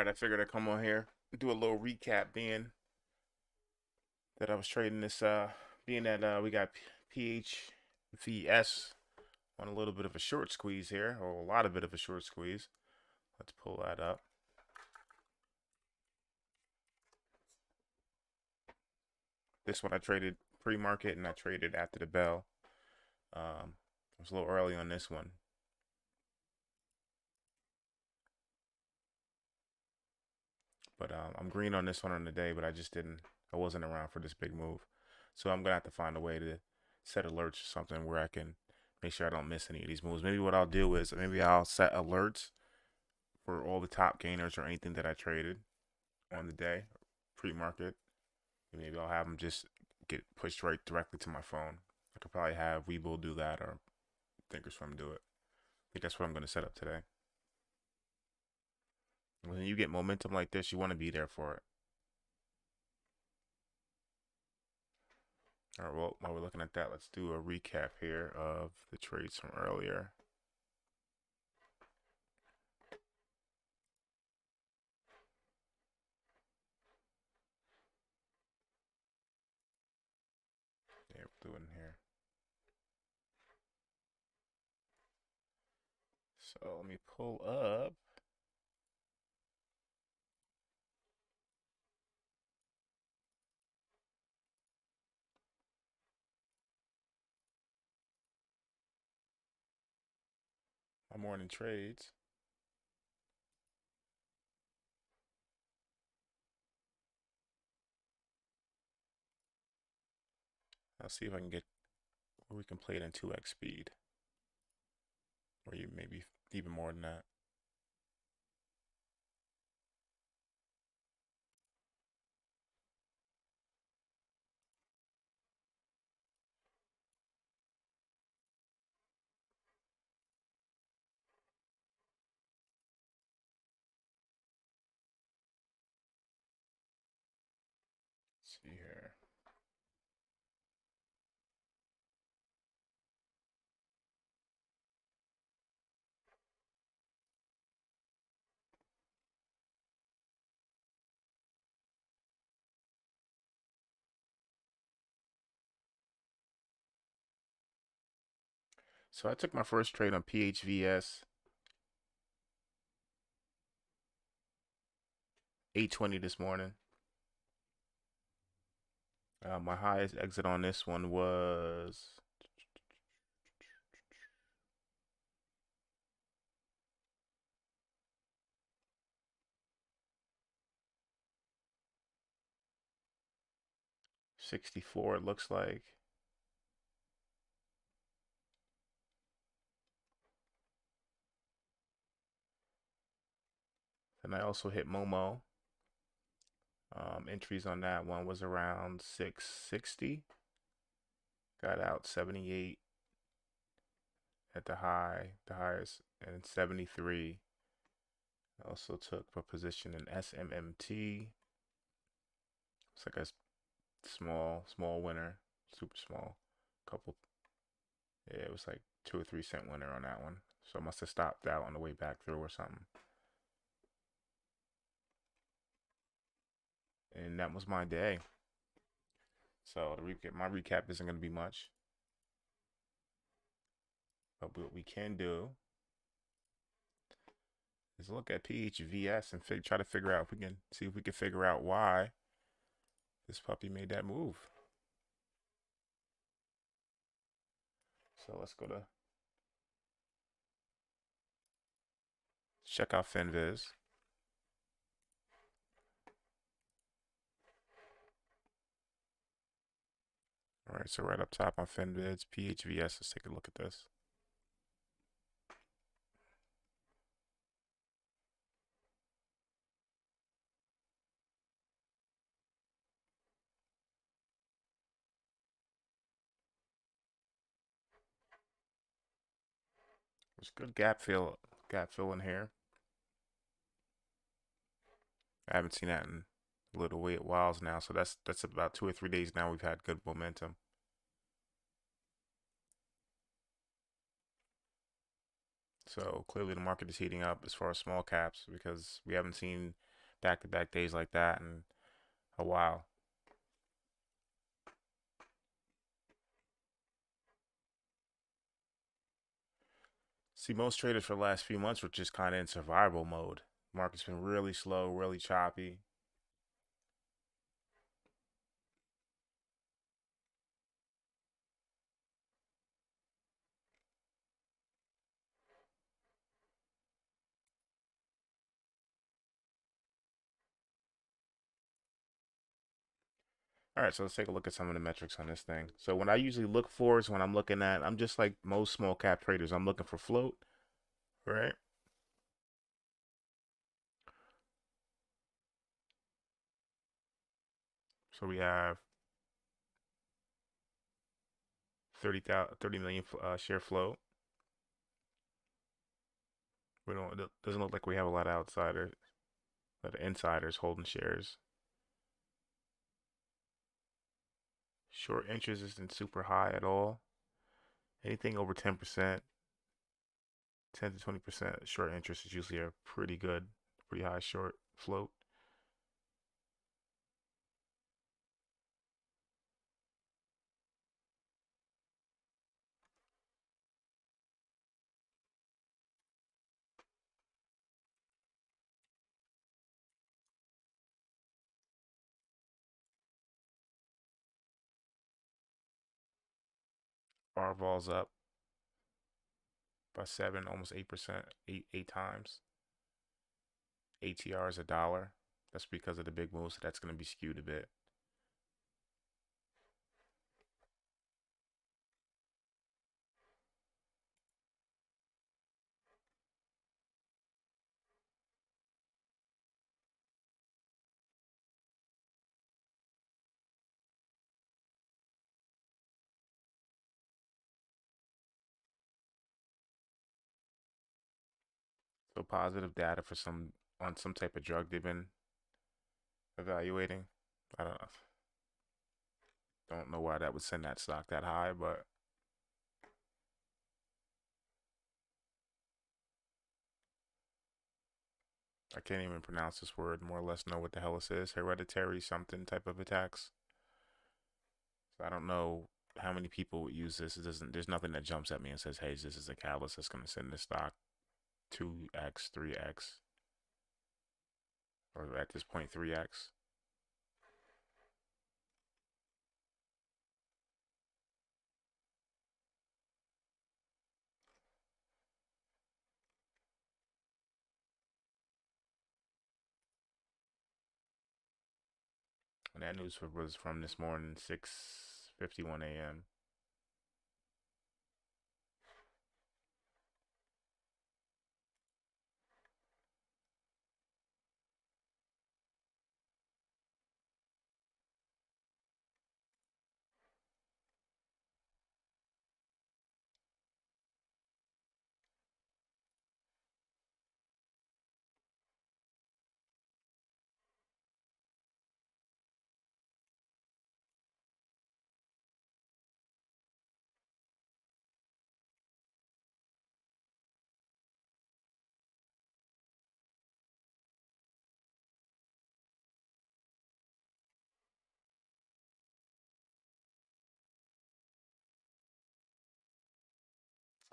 Alright, I figured I'd come on here, do a little recap being that I was trading this being that we got PHVS on a little bit of a short squeeze here, or a lot of bit of a short squeeze. Let's pull that up. This one I traded pre-market and I traded after the bell. I was a little early on this one. But I'm green on this one on the day, but I wasn't around for this big move. So I'm gonna have to find a way to set alerts or something where I can make sure I don't miss any of these moves. Maybe what I'll do is maybe I'll set alerts for all the top gainers or anything that I traded on the day, pre-market. Maybe I'll have them just get pushed right directly to my phone. I could probably have Webull do that or Thinkorswim do it. I think that's what I'm gonna set up today. When you get momentum like this, you want to be there for it. All right, well, while we're looking at that, let's do a recap here of the trades from earlier. Yeah, we'll do it in here. So let me pull up. My morning trades. I'll see if I can get where we can play it in 2x speed. Or you maybe even more than that. Let's see here. So I took my first trade on PHVS 8:20 this morning. My highest exit on this one was 64, it looks like. And I also hit Momo. Entries on that one was around 660. Got out 78 at the highest, and 73. I also took a position in SMMT. It's like a small winner, super small. Couple, yeah, it was like 2 or 3 cent winner on that one. So I must have stopped out on the way back through or something. And that was my day. So my recap isn't going to be much. But what we can do is look at PHVS and try to figure out if we can see if we can figure out why this puppy made that move. So let's go to check out FinViz. All right, so right up top on FinViz, PHVS. Let's take a look at this. There's good gap fill in here. I haven't seen that in a little whiles now, so that's about 2 or 3 days now. We've had good momentum. So clearly the market is heating up as far as small caps because we haven't seen back-to-back days like that in a while. See, most traders for the last few months were just kind of in survival mode. Market's been really slow, really choppy. All right, so let's take a look at some of the metrics on this thing. So what I usually look for is when I'm looking at, I'm just like most small cap traders. I'm looking for float, right? So we have 30 million share float. We don't. It doesn't look like we have a lot of outsiders, a lot of insiders holding shares. Short interest isn't super high at all. Anything over 10%, 10 to 20% short interest is usually a pretty good, pretty high short float. R vols up by 7, almost 8%, eight times. ATR is $1. That's because of the big move, so that's going to be skewed a bit. So positive data for some on some type of drug they've been evaluating. I don't know why that would send that stock that high, but I can't even pronounce this word. More or less know what the hell this is. Hereditary something type of attacks. So I don't know how many people would use this. It doesn't. There's nothing that jumps at me and says, "Hey, this is a catalyst that's going to send this stock 2x, 3x, or at this point 3x." And that news was from this morning, 6:51 a.m.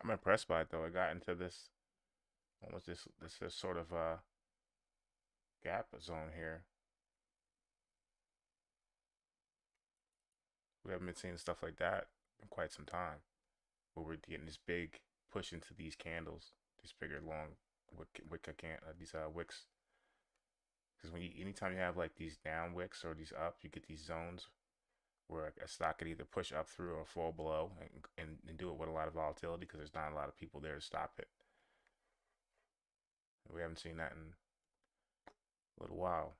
I'm impressed by it though. I got into this almost this sort of gap zone here. We haven't been seeing stuff like that in quite some time. Where we're getting this big push into these candles, these bigger long these wicks. Because anytime you have like these down wicks or these up, you get these zones where a stock could either push up through or fall below, and do it with a lot of volatility because there's not a lot of people there to stop it. We haven't seen that in a little while.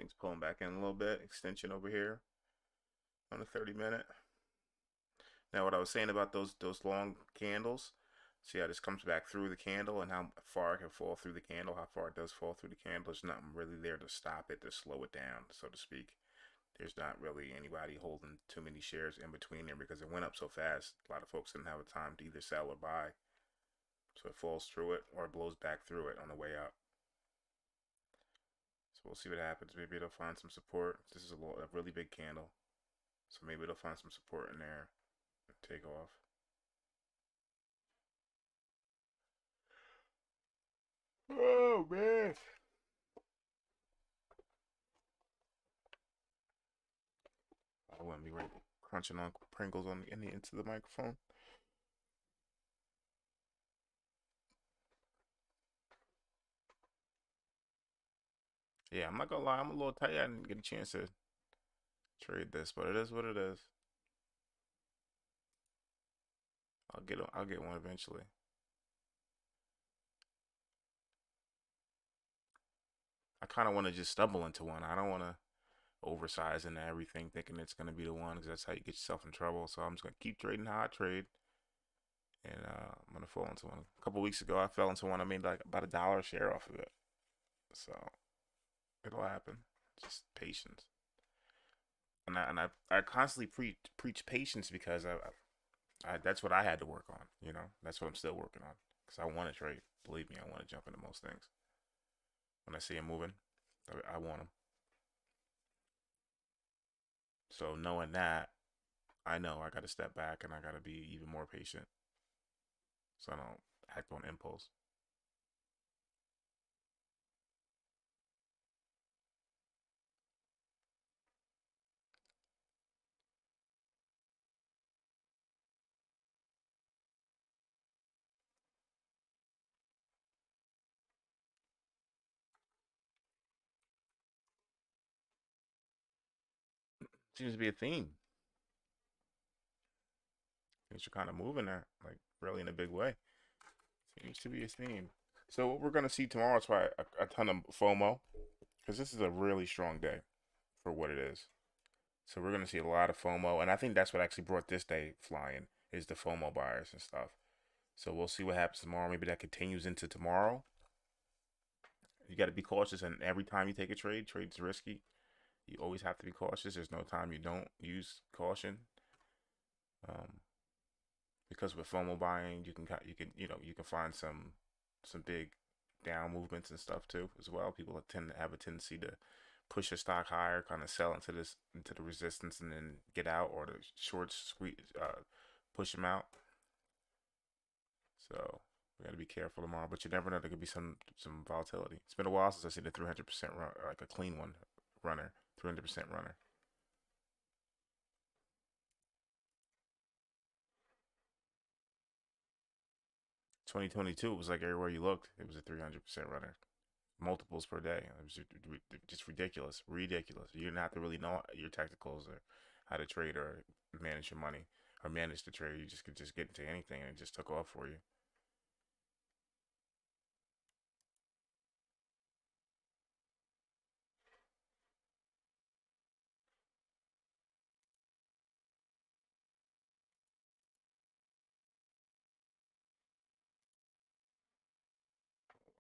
Things pulling back in a little bit. Extension over here on the 30-minute. Now, what I was saying about those long candles, see how this comes back through the candle and how far it can fall through the candle, how far it does fall through the candle. There's nothing really there to stop it, to slow it down, so to speak. There's not really anybody holding too many shares in between there because it went up so fast. A lot of folks didn't have a time to either sell or buy. So it falls through it or it blows back through it on the way up. So we'll see what happens. Maybe it'll find some support. This is a really big candle. So maybe it'll find some support in there and take off. Oh man. I wouldn't be right crunching on Pringles into the microphone. Yeah, I'm not gonna lie, I'm a little tight. I didn't get a chance to trade this, but it is what it is. I'll get one eventually. I kind of want to just stumble into one. I don't want to oversize into everything, thinking it's gonna be the one, because that's how you get yourself in trouble. So I'm just gonna keep trading how I trade, and I'm gonna fall into one. A couple weeks ago, I fell into one. I made like about $1 a share off of it. So it'll happen. Just patience. I constantly preach patience because that's what I had to work on. You know, that's what I'm still working on because I want to trade. Believe me, I want to jump into most things. When I see them moving, I want them. So knowing that, I know I got to step back and I got to be even more patient so I don't act on impulse. Seems to be a theme. Things are kind of moving there, like really in a big way. Seems to be a theme. So what we're gonna see tomorrow is probably a ton of FOMO because this is a really strong day for what it is. So we're gonna see a lot of FOMO, and I think that's what actually brought this day flying is the FOMO buyers and stuff. So we'll see what happens tomorrow. Maybe that continues into tomorrow. You got to be cautious, and every time you take a trade, trade's risky. You always have to be cautious. There's no time you don't use caution. Um, because with FOMO buying, you can find some big down movements and stuff too as well. People tend to have a tendency to push a stock higher, kind of sell into the resistance and then get out, or the shorts push them out. So we got to be careful tomorrow. But you never know. There could be some volatility. It's been a while since I seen a 300% run, like a clean one runner, 300% runner. 2022 it was like everywhere you looked, it was a 300% runner, multiples per day. It was just ridiculous, ridiculous. You didn't have to really know your technicals or how to trade or manage your money or manage the trade. You just could just get into anything and it just took off for you.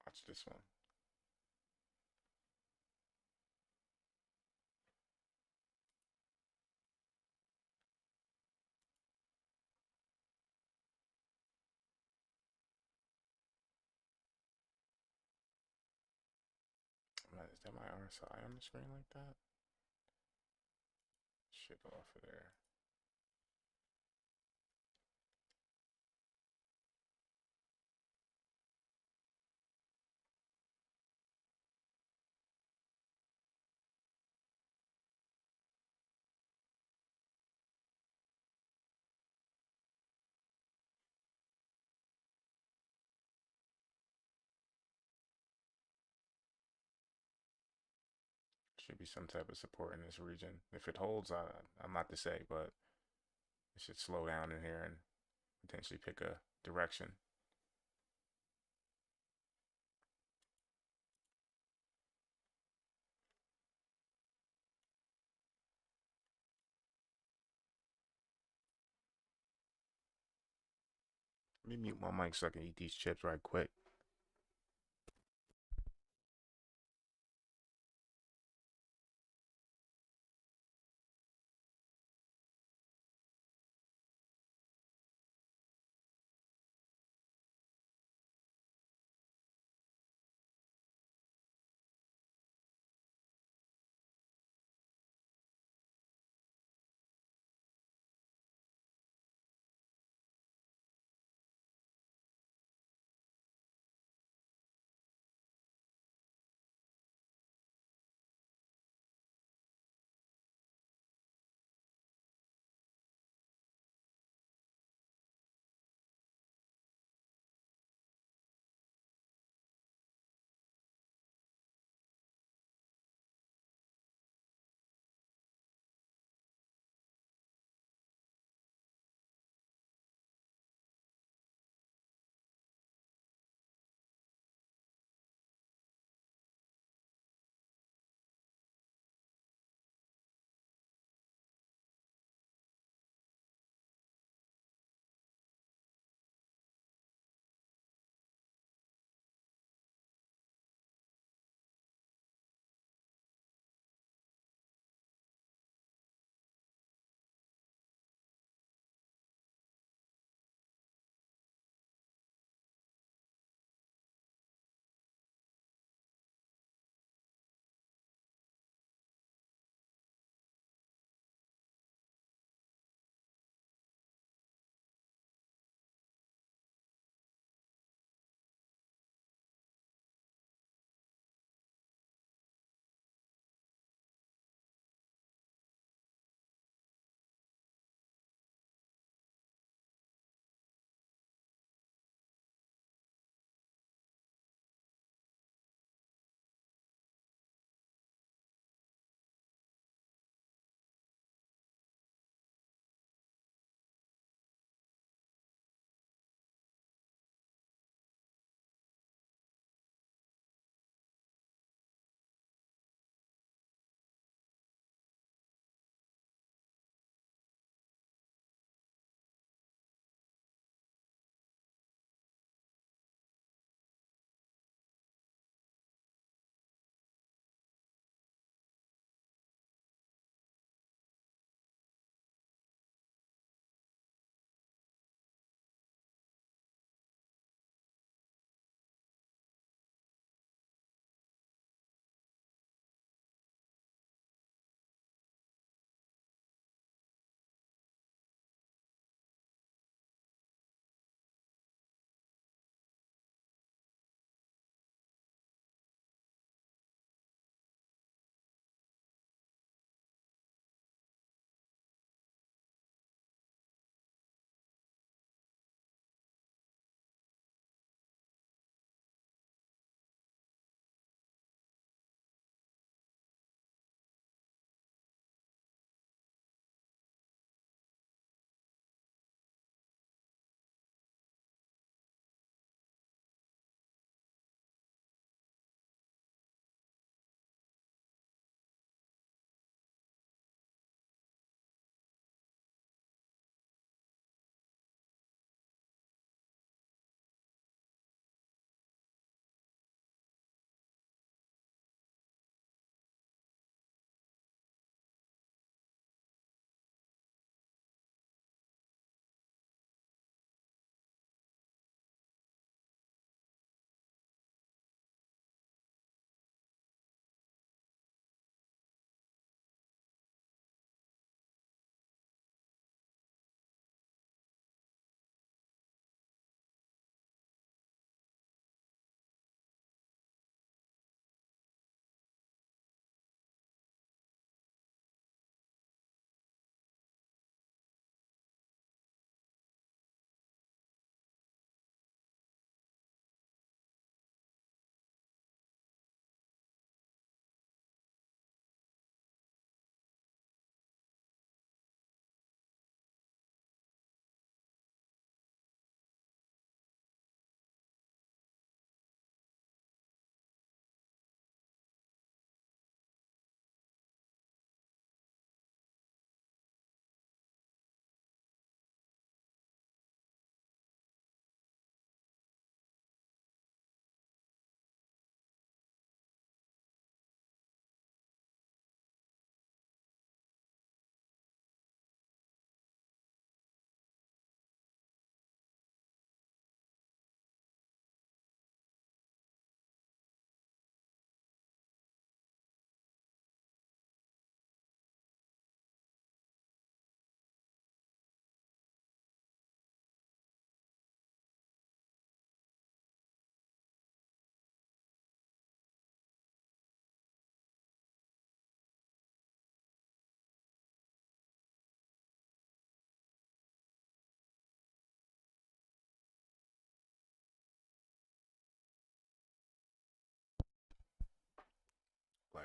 Watch this one. Is that my RSI on the screen like that? Shit off of there. Should be some type of support in this region. If it holds, I'm not to say, but it should slow down in here and potentially pick a direction. Let me mute my mic so I can eat these chips right quick.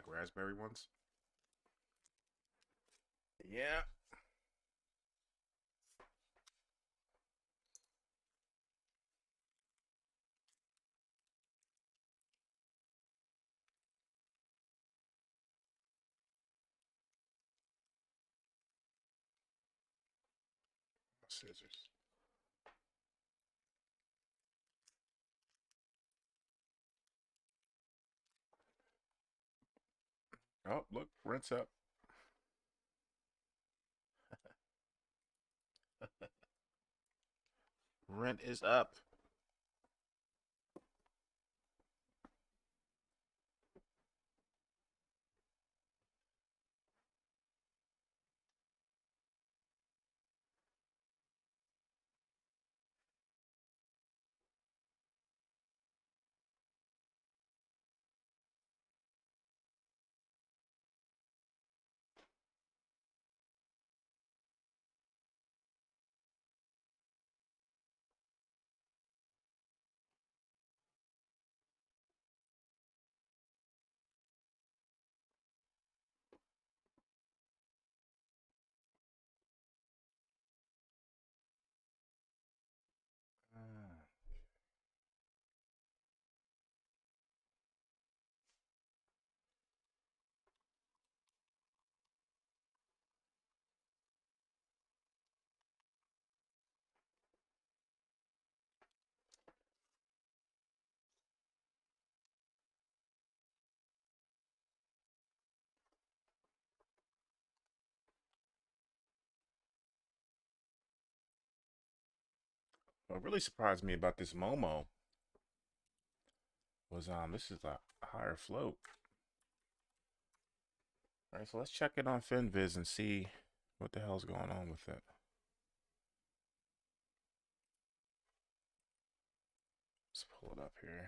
raspberry ones. Yeah. Scissors. Oh, look, rent's up. Rent is up. Ah. What really surprised me about this Momo was this is a higher float. All right, so let's check it on FinViz and see what the hell's going on with it. Let's pull it up here.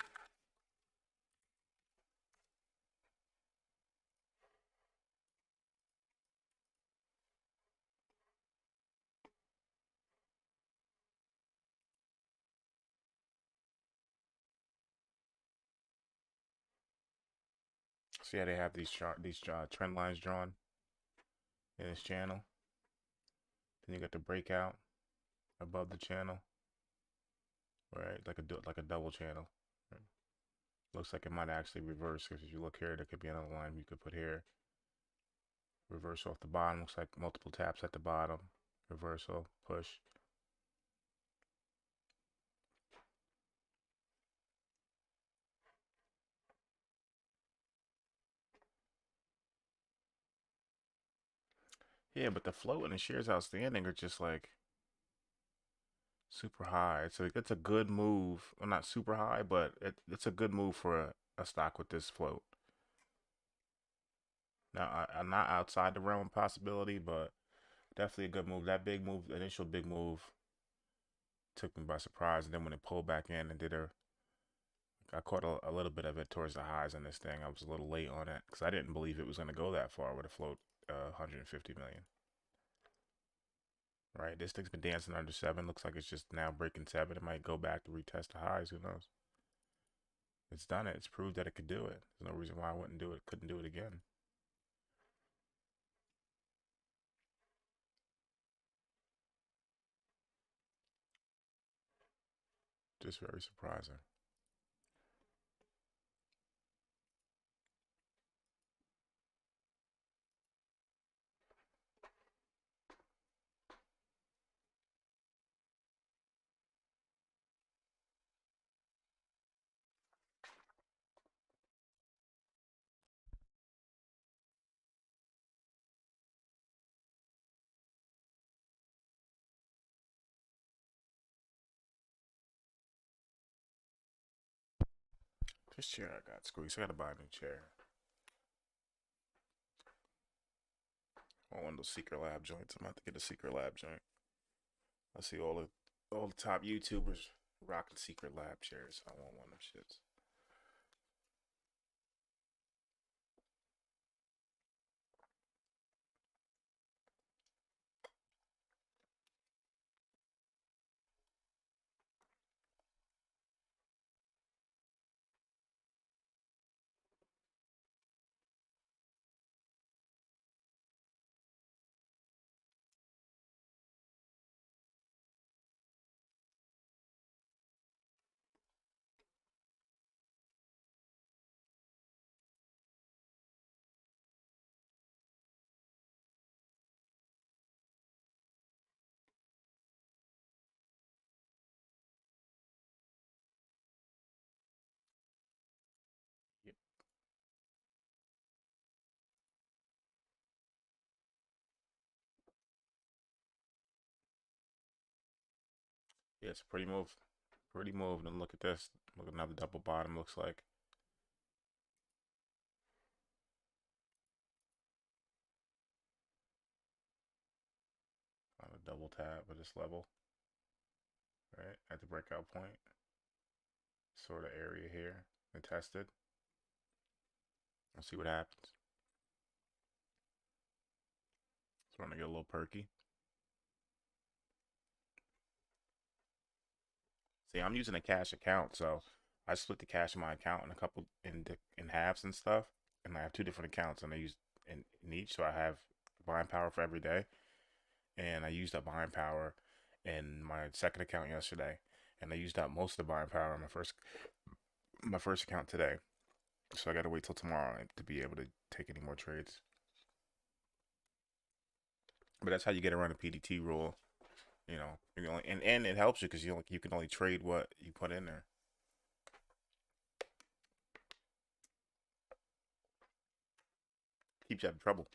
So yeah, they have these trend lines drawn in this channel. Then you got the breakout above the channel, right? Like a double channel. Right? Looks like it might actually reverse because if you look here, there could be another line you could put here. Reverse off the bottom. Looks like multiple taps at the bottom. Reversal, push. Yeah, but the float and the shares outstanding are just like super high. So it's a good move. Well, not super high, but it's a good move for a stock with this float. Now, I'm not outside the realm of possibility, but definitely a good move. That big move, initial big move, took me by surprise. And then when it pulled back in and I caught a little bit of it towards the highs on this thing. I was a little late on it because I didn't believe it was going to go that far with a float 150 million. Right, this thing's been dancing under 7. Looks like it's just now breaking 7. It might go back to retest the highs. Who knows? It's done it. It's proved that it could do it. There's no reason why I wouldn't do it. Couldn't do it again. Just very surprising. This chair I got squeezed. I gotta buy a new chair. I want one of those Secret Lab joints. I'm about to get a Secret Lab joint. I see all the top YouTubers rocking Secret Lab chairs. I want one of them shits. Yeah, it's a pretty move. Pretty move. And look at this. Look at another double bottom looks like. On a double tap at this level, right? At the breakout point. Sort of area here. And tested. We'll see what happens. Starting to get a little perky. See, I'm using a cash account, so I split the cash in my account in a couple in halves and stuff, and I have two different accounts, and I use in each. So I have buying power for every day, and I used up buying power in my second account yesterday, and I used up most of the buying power in my first account today. So I got to wait till tomorrow to be able to take any more trades. But that's how you get around the PDT rule. And it helps you because you can only trade what you put in there. Keeps you out of trouble.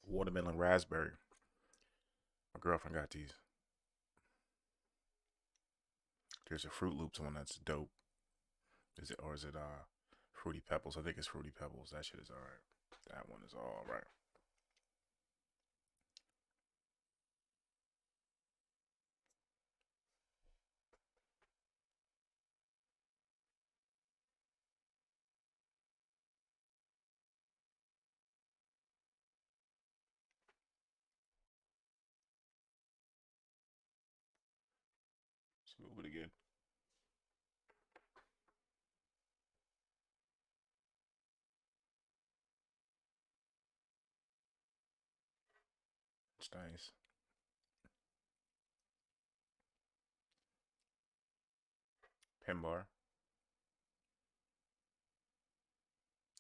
Watermelon raspberry. My girlfriend got these. There's a Fruit Loops one that's dope. Is it Fruity Pebbles? I think it's Fruity Pebbles. That shit is alright. That one is alright. Let's move it again. It's nice. Pin bar.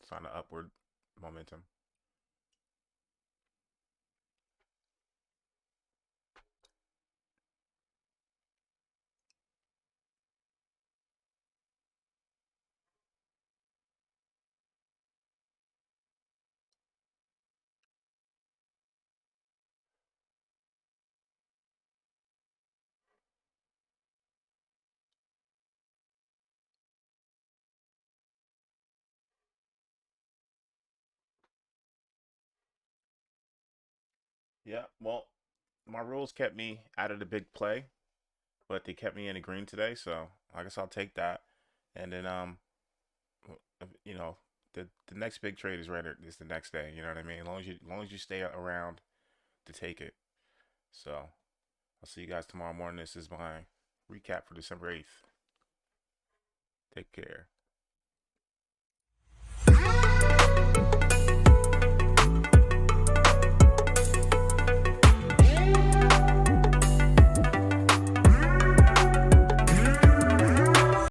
It's on the upward momentum. Yeah, well, my rules kept me out of the big play, but they kept me in the green today, so I guess I'll take that. And then you know, the next big trade is the next day. You know what I mean? As long as you stay around to take it. So I'll see you guys tomorrow morning. This is my recap for December 8th. Take care.